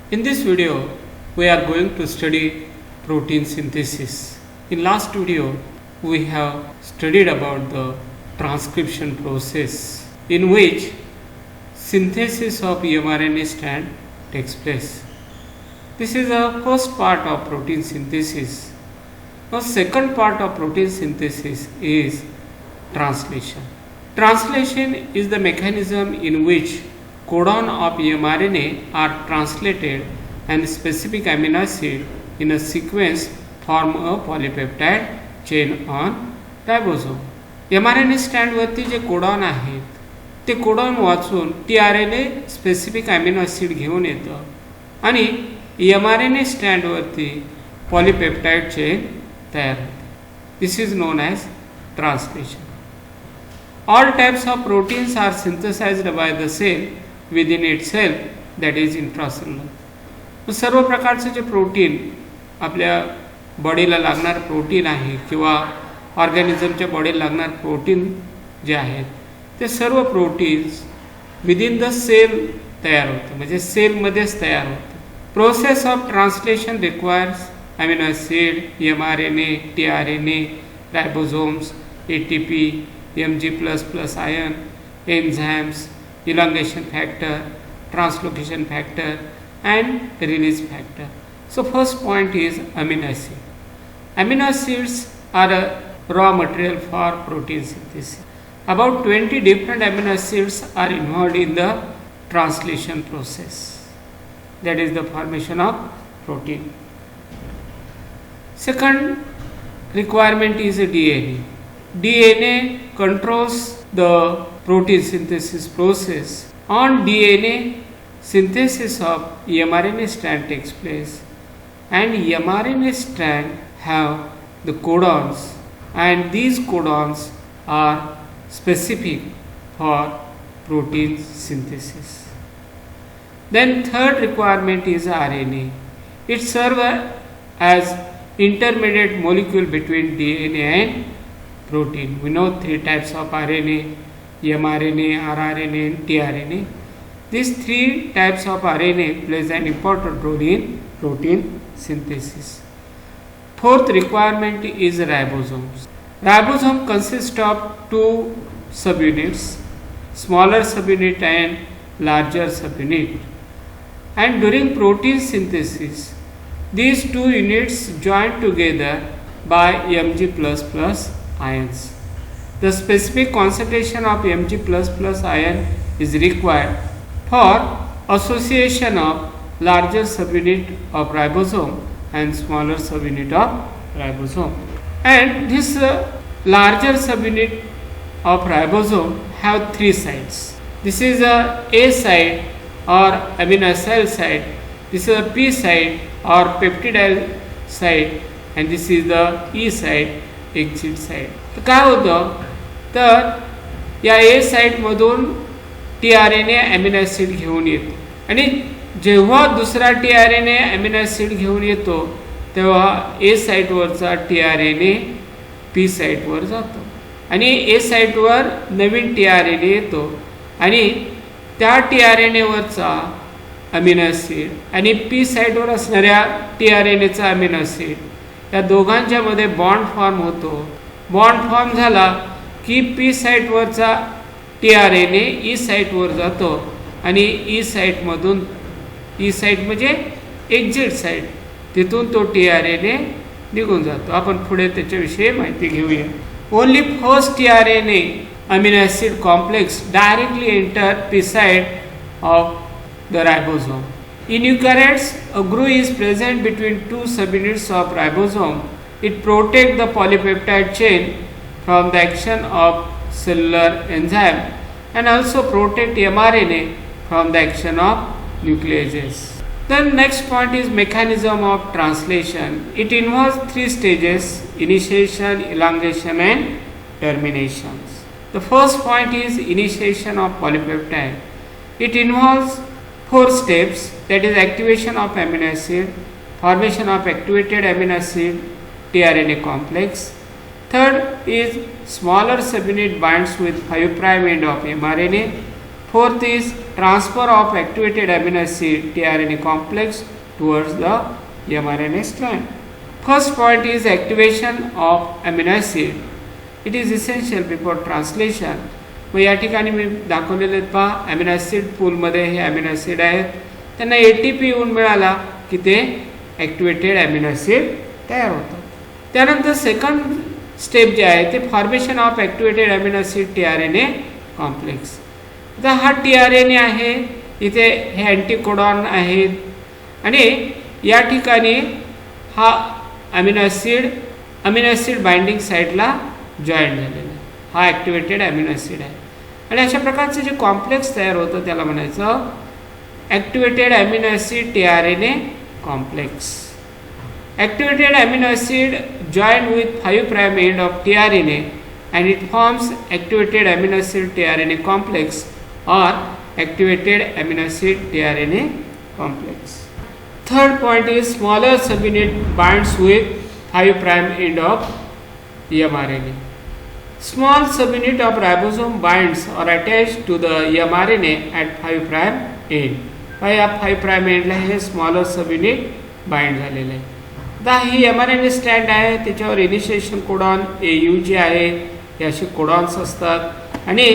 In this video, we are going to study protein synthesis. In last video, we have studied about the transcription process in which synthesis of mRNA strand takes place. This is the first part of protein synthesis. Now, second part of protein synthesis is translation. Translation is the mechanism in which codon of mRNA are translated and specific amino acid in a sequence form a polypeptide chain on ribosome. mRNA स्टँड वरती जे codon आहेत ते codon वाचून t-RNA specific amino acid घेऊन येतं आणि mRNA स्टँड वरती पॉलीपेप्टाइड चेन तयार होते. This is known as translation. All types of proteins are synthesized by the cell within itself, that is intracellular. सर्व प्रकारचे जे प्रोटीन आपल्या बॉडीला लागणार प्रोटीन आहे किंवा ऑर्गॅनिझमच्या बॉडीला लागणार प्रोटीन जे आहेत ते सर्व प्रोटीन्स विदिन द सेल तयार होतं, म्हणजे सेलमध्येच तयार होतं. Process of translation requires amino acid, mRNA, t-RNA, ribosomes, ATP, Mg++ ion, enzymes, elongation factor, translocation factor and release factor. So first point is amino acid. Amino acids are a raw material for protein synthesis. About 20 different amino acids are involved in the translation process. That is the formation of protein. Second requirement is a DNA. DNA controls the protein synthesis process. On DNA, synthesis of mRNA strand takes place, and mRNA strand have the codons, and these codons are specific for protein synthesis. Then third requirement is RNA. It serves as intermediate molecule between DNA and protein. We know three types of RNA: mRNA, rRNA and t-RNA. These three types of RNA plays an important role in protein synthesis. Fourth requirement is ribosomes. Ribosome consists of two subunits, smaller subunit and larger subunit. And during protein synthesis, these two units join together by Mg++ ions. The specific concentration of Mg++ ion is required for association of larger subunit of ribosome and smaller subunit of ribosome. And this larger subunit of ribosome have three sites. This is a site or amino acyl site. This is a P site or peptidyl site, and this is the E site, exit side. तर काय होतं, तर या ए साईटमधून t-RNA amino acid घेऊन येतो आणि जेव्हा दुसरा t-RNA अमिनो ॲसिड घेऊन येतो तेव्हा ए साईटवरचा t-RNA पी साईटवर जातो आणि ए साईटवर नवीन t-RNA येतो आणि त्या t-RNAवरचा अमिनो ॲसिड आणि पी साईटवर असणाऱ्या t-RNAचा अमिनो ॲसिड या दोघांच्या मध्ये बॉन्ड फॉर्म होतो. बॉन्ड फॉर्म झाला की पी साईटवरचा t-RNA ई साईटवर जातो आणि ई साईटमधून, ई साईट म्हणजे एक्झिट साईट, तिथून तो t-RNA निघून जातो. आपण पुढे त्याच्याविषयी माहिती घेऊया. Only first t-RNA amino acid complex directly enter P site of the ribosome. In eukaryotes, a groove is present between two subunits of ribosome. It protects the polypeptide chain from the action of cellular enzyme and also protect mRNA from the action of nucleases. Then next point is mechanism of translation. It involves three stages: initiation, elongation and terminations. The first point is initiation of polypeptide. It involves four steps, that is activation of amino acid, formation of activated amino acid t-RNA complex. Third is smaller subunit binds with 5' end of mRNA Fourth is transfer of activated amino acid tRNA complex towards the mRNA strand. First point is activation of amino acid. It is essential before translation. मग या ठिकाणी मी दाखवलेले पहा amino acid पूलमध्ये हे amino acid आहेत, त्यांना ATP येऊन मिळाला की ते ॲक्टिवेटेड अमिनो ॲसिड तयार होतं. त्यानंतर सेकंड स्टेप जे आहे ते formation of activated amino acid tRNA complex. आता हा tRNA आहे, इथे हे अँटीकोडॉन आहेत आणि या ठिकाणी हा अमिनो ॲसिड बाइंडिंग साईडला जॉईन झालेला आहे. हा ॲक्टिवेटेड अमिनो ॲसिड आहे आणि अशा प्रकारचे जे कॉम्प्लेक्स तयार होतं त्याला म्हणायचं activated amino acid tRNA complex. Activated amino acid join with 5 prime end of tRNA and it forms activated amino acid tRNA complex or activated amino acid tRNA complex. Third point is smaller subunit binds with 5 prime end of mRNA. Small subunit of ribosome binds or attached to the mRNA at 5 prime end. या 5 prime end ला हे smaller subunit bind झालेले आहे. आता ही mRNA stand आहे, त्याच्यावर initiation codon AUG आहे, हे असे कोडॉन्स असतात आणि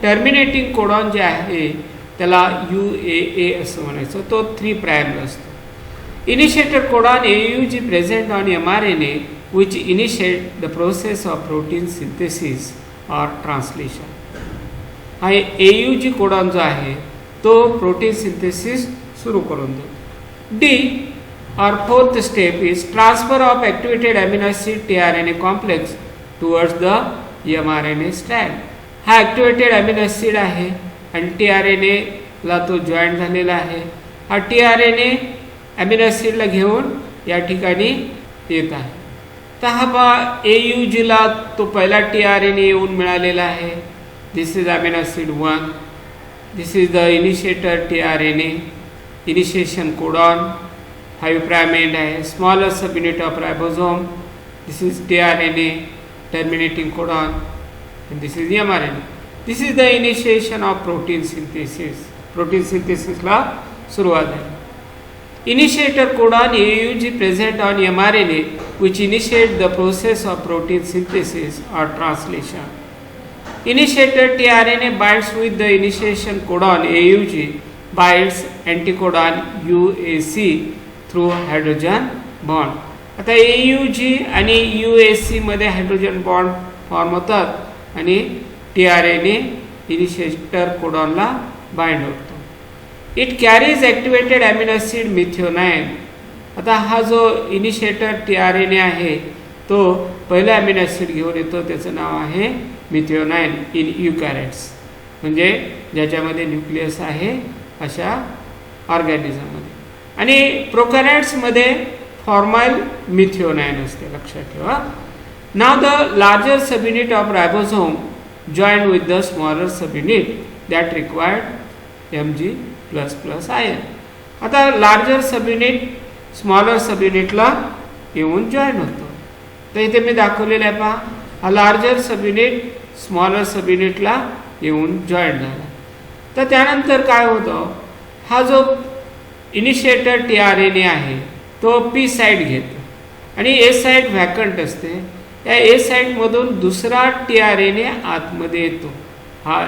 टर्मिनेटिंग कोडॉन जे आहे त्याला UAA असं म्हणायचं, तो 3 प्राइमला असतो. Initiator codon AUG present on mRNA which initiate the process of protein synthesis or translation. हा AUG कोडॉन जो आहे तो प्रोटीन सिंथेसिस सुरू करून देतो. D or fourth step is transfer of activated amino acid tRNA complex towards the mRNA strand. हा activated amino acid आहे आणि tRNA ला तो जॉईन झालेला आहे. हा tRNA अमिनो ॲसिडला घेऊन या ठिकाणी येत आहे. तर हा AUG ला तो पहिला tRNA येऊन मिळालेला आहे. This is amino acid 1. This is the initiator tRNA, initiation codon 5 prime end आहे, smaller subunit of ribosome. This is tRNA, terminating codon, and this is mRNA. This is the initiation of protein synthesis. Protein synthesis ला सुरुवात आहे. Initiator codon AUG present on mRNA which initiate the process of protein synthesis or translation. Initiator tRNA binds with the initiation codon AUG binds anticodon UAC through hydrogen bond. आता AUG आणि UAC मध्ये hydrogen bond form होतात आणि tRNA initiator कोडॉनला bind होतो. It carries activated amino acid methionine. आता हा जो इनिशिएटर tRNA आहे तो पहिला अमिनो ॲसिड घेऊन येतो, त्याचं नाव आहे मिथिओनाइन इन युकॅरियोट्स, म्हणजे ज्याच्यामध्ये न्यूक्लियस आहे अशा ऑर्गॅनिझममध्ये. आणि प्रोकॅरियोट्समध्ये फॉर्माइल मिथिओनाइन असते, लक्षात ठेवा. नाव the larger subunit of ribosome join with the smaller subunit that required Mg++ ion. आता लार्जर सबयुनिट स्मॉलर सबयुनिटला येऊन जॉईन होतो. तर इथे मी दाखवलेलं आहे पहा, हा लार्जर सबयुनिट स्मॉलर सबयुनिटला येऊन जॉईन झाला. तर त्यानंतर काय होतं, हा जो इनिशिएटर tRNA आहे तो P साईड घेतो आणि A साईड व्हॅकंट असते. या A साईडमधून दुसरा tRNA आतमध्ये येतो. हा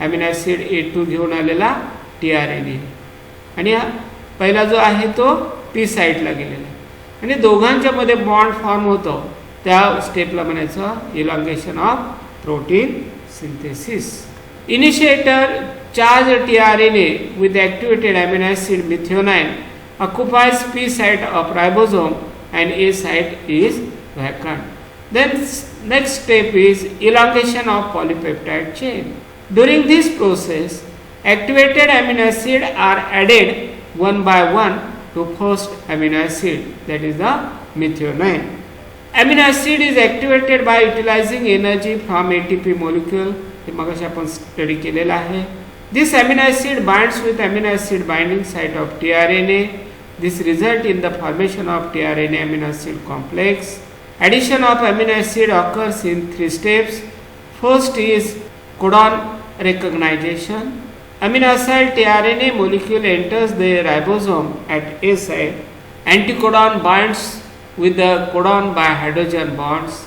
अमिनो ॲसिड A2 घेऊन आलेला tRNA आणि हा पहिला जो आहे तो P साईडला गेलेला आहे आणि दोघांच्या मध्ये बॉन्ड फॉर्म होतो. त्या स्टेपला म्हणायचं elongation of protein synthesis. Initiator charge tRNA with activated amino acid methionine occupies P site of ribosome and A site is vacant. Then next step is elongation of polypeptide chain. During this process, activated amino acid are added one by one to first amino acid, that is the methionine. Amino acid is activated by utilizing energy from ATP molecule. हे मगाशी आपण study केलेला आहे. This amino acid binds with amino acid binding site of tRNA. This result in the formation of tRNA amino acid complex. Addition of amino acid occurs in 3 steps. First is codon recognition. Amino acid tRNA molecule enters the ribosome at A site. Anticodon binds with the codon by hydrogen bonds.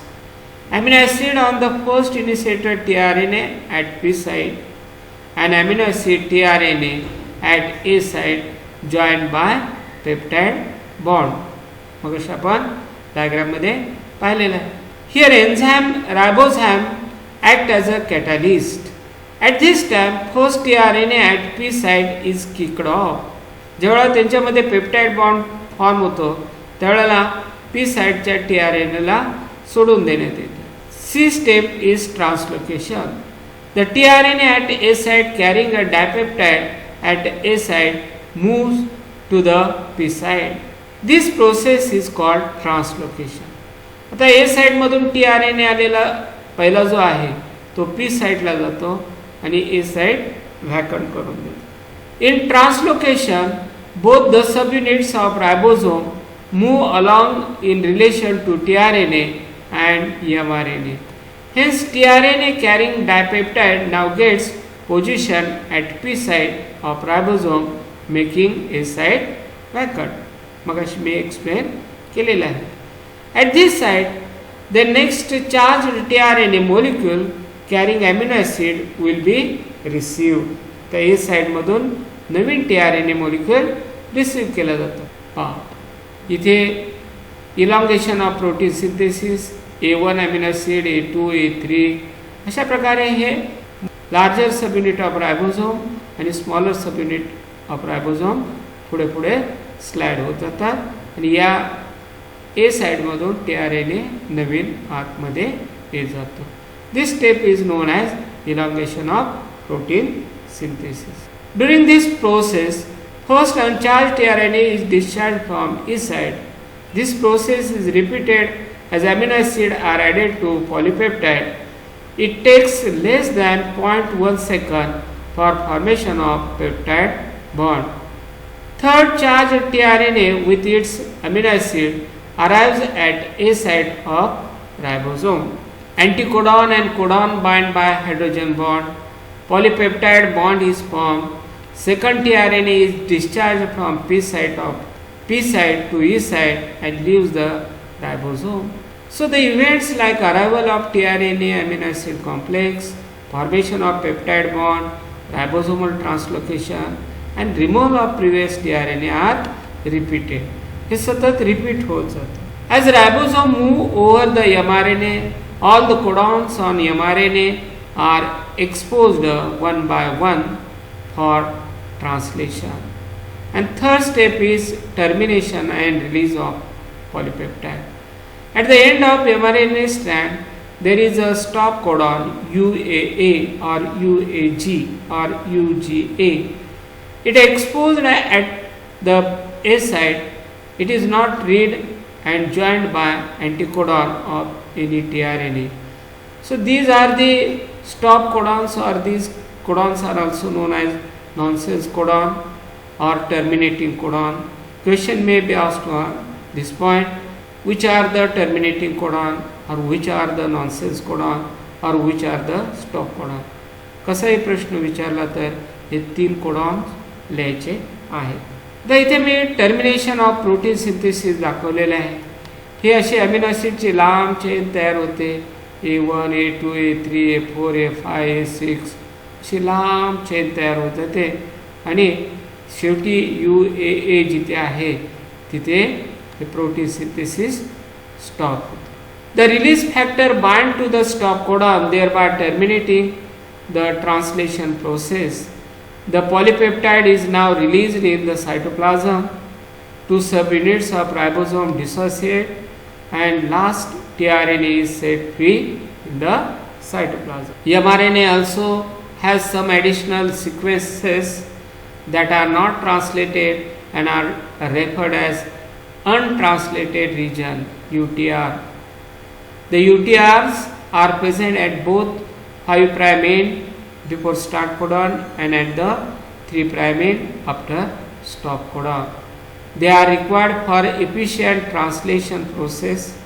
Amino acid on the first initiated tRNA at P site and amino acid tRNA at A site joined by peptide bond. मग आपण diagram मध्ये पाहिलेलं आहे. Here enzyme ribosome act as a catalyst. At this time first tRNA at P site is kicked off. जेव्हा त्यांच्यामध्ये peptide bond form होतो त्यावेळेला P साइटच्या tRNA ला सोडून देण्यात येते. C step is translocation. The tRNA at A site carrying a dipeptide at A site moves to the P site. This process is called translocation. आता A site मधून tRNA आलेला पहिला जो आहे तो P साइटला जातो आणि A साइट व्हॅकंट करून देतो. In translocation, both the subunits of ribosome move along in relation to tRNA and mRNA. Hence, tRNA carrying dipeptide now gets position at P site of ribosome, making A site vacant. मगाशी मी explain केलेला आहे. At this site, the next charged tRNA molecule carrying amino acid will be received. तर A side मधून नवीन tRNA molecule receive केला जातो. इथे elongation of protein synthesis A1 amino acid A2 A3 अशा प्रकारे हे larger sub unit of ribosome आणि smaller sub unit of ribosome पुढे पुढे स्लाइड होत जातात आणि या A साइड मधून tRNA नवीन आतमध्ये येत जातो. This step is known as elongation of protein synthesis. During this process, first uncharged tRNA is discharged from E site. This process is repeated as amino acid are added to polypeptide. It takes less than 0.1 second for formation of peptide bond. Third charged tRNA with its amino acid arrives at A site of ribosome. Anticodon and codon bind by hydrogen bond. Polypeptide bond is formed. Second tRNA is discharged from P site to E site and leaves the ribosome. So the events like arrival of tRNA amino acid complex, formation of peptide bond, ribosomal translocation and removal of previous tRNA are repeated. हे सतत repeat होत जातं. As ribosome move over the mRNA, all the codons on mRNA are exposed one by one for translation. And third step is termination and release of polypeptide. At the end of mRNA strand, there is a stop codon UAA or UAG or UGA. It exposed at the A site. It is not read and joined by anticodon of any tRNA. So these are the stop codons, or these codons are also known as nonsense codon or terminating codon. Question may be asked on this point, which are the terminating codon or which are the nonsense codon or which are the stop codon. कसाही प्रश्न विचारला तर हे तीन codon लिहायचे आहेत. तर इथे मी टर्मिनेशन ऑफ प्रोटीन सिंथेसिस दाखवलेले आहे. हे असे अमिनो ॲसिडचे लांब चेन तयार होते. A1 A2 A3 A4 A5 A6 अशी लांब चेन तयार होत जाते आणि शेवटी UAA जिथे आहे तिथे हे प्रोटीन सिंथेसिस स्टॉप होते. The release factor bind to the stop codon thereby terminating the translation process. The polypeptide is now released in the cytoplasm. Two subunits of ribosome dissociate and last tRNA is set free in the cytoplasm. mRNA also has some additional sequences that are not translated and are referred as untranslated region UTR. The UTRs are present at both 5' end before start codon and at the 3' end after stop codon. They are required for efficient translation process.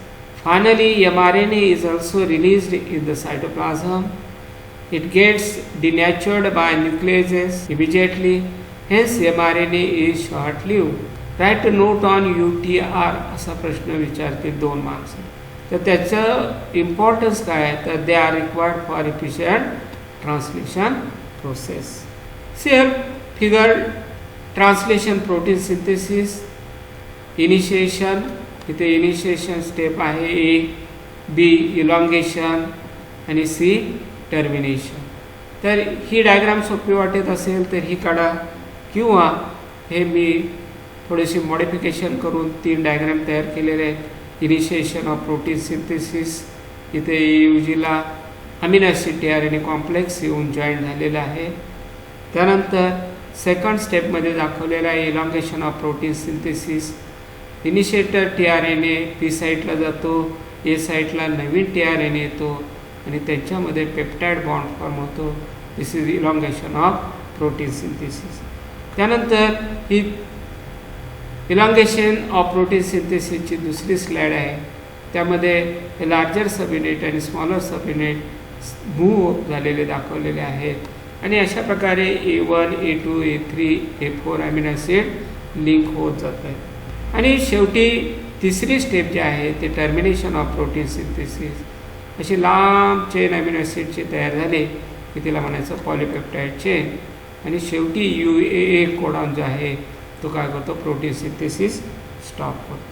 Finally, mRNA is also released in the cytoplasm. It gets denatured by nucleases immediately, hence mRNA is short-lived. Write note on UTR असा प्रश्न विचारतील 2 marks. तर त्याचं importance काय आहे तर they are required for efficient translation process. Cell figure translation protein synthesis initiation. इथे initiation step आहे A, B इलॉंगेशन आणि C टर्मिनेशन. तर ही डायग्राम सोपी वाटत असेल तर ही काढा, किंवा हे मी थोडेसे मॉडिफिकेशन करून 3 डायग्राम तयार केलेले आहेत. इनिशिएशन ऑफ प्रोटीन सिंथेसिस, इथे यूजीला अमिनो ॲसिड t-RNA कॉम्प्लेक्स येऊन जॉईन झालेला आहे. त्यानंतर सेकंड स्टेपमध्ये दाखवलेला आहे elongation of protein synthesis. Initiator t-RNA P साईटला जातो, A साईटला नवीन t-RNA येतो आणि त्यांच्यामध्ये पेप्टाइड बॉन्ड फॉर्म होतो. This is elongation of protein synthesis. त्यानंतर ही इलॉंगेशन ऑफ प्रोटीन सिंथेसिसची दुसरी स्लाइड आहे. त्यामध्ये लार्जर सबयुनिट आणि स्मॉलर सबयुनिट मूव्ह झालेले दाखवलेले आहेत. आणि अशा प्रकारे A1, A2, A3, A4 amino acid link होत जात आहेत. आणि शेवटी तिसरी स्टेप जी आहे ते टर्मिनेशन ऑफ प्रोटीन सिंथेसिस. अशी लांब चेन अमिनो ॲसिडची तयार झाली की तिला म्हणायचं पॉलिपेप्टाइड चेन. आणि शेवटी UAA कोडॉन जो आहे तो काय करतो प्रोटीन सिंथेसिस स्टॉप करतो.